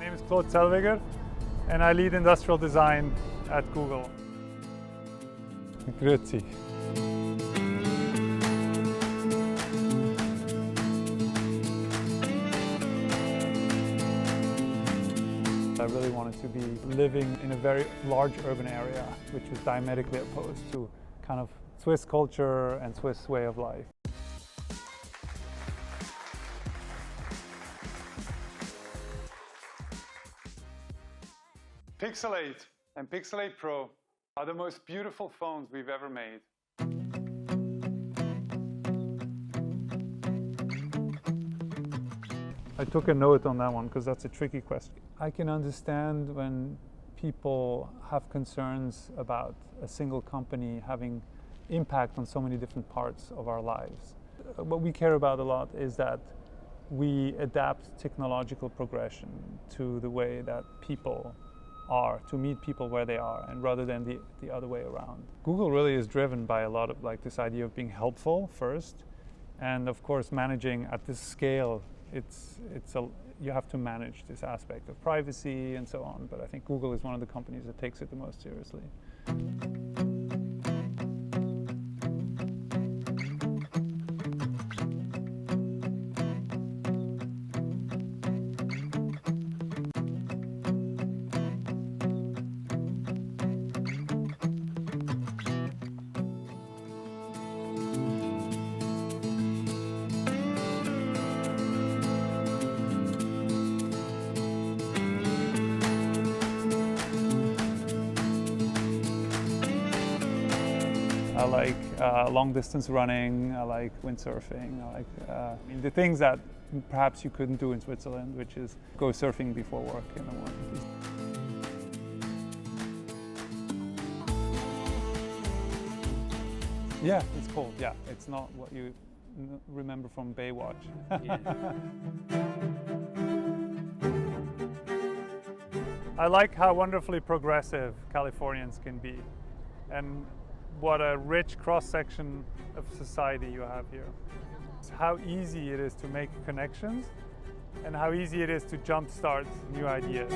name is Claude Zellweger, and I lead industrial design at Google. Grüezi. I really wanted to be living in a very large urban area, which was diametrically opposed to kind of Swiss culture and Swiss way of life. Pixel 8 and Pixel 8 Pro are the most beautiful phones we've ever made. I took a note on that one because that's a tricky question. I can understand when people have concerns about a single company having impact on so many different parts of our lives. What we care about a lot is that we adapt technological progression to the way that people are, to meet people where they are, and rather than the other way around. Google really is driven by a lot of this idea of being helpful first, and of course managing at this scale. You have to manage this aspect of privacy and so on, but I think Google is one of the companies that takes it the most seriously. I like long distance running, I like windsurfing, I like the things that perhaps you couldn't do in Switzerland, which is go surfing before work in the morning. Yeah, it's cold, yeah. It's not what you remember from Baywatch. Yeah. I like how wonderfully progressive Californians can be, and what a rich cross-section of society you have here. It's how easy it is to make connections and how easy it is to jumpstart new ideas.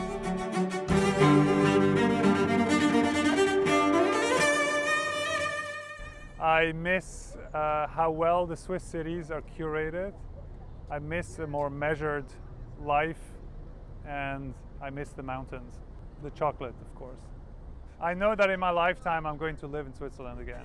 I miss how well the Swiss cities are curated. I miss a more measured life, and I miss the mountains. The chocolate, of course. I know that in my lifetime I'm going to live in Switzerland again.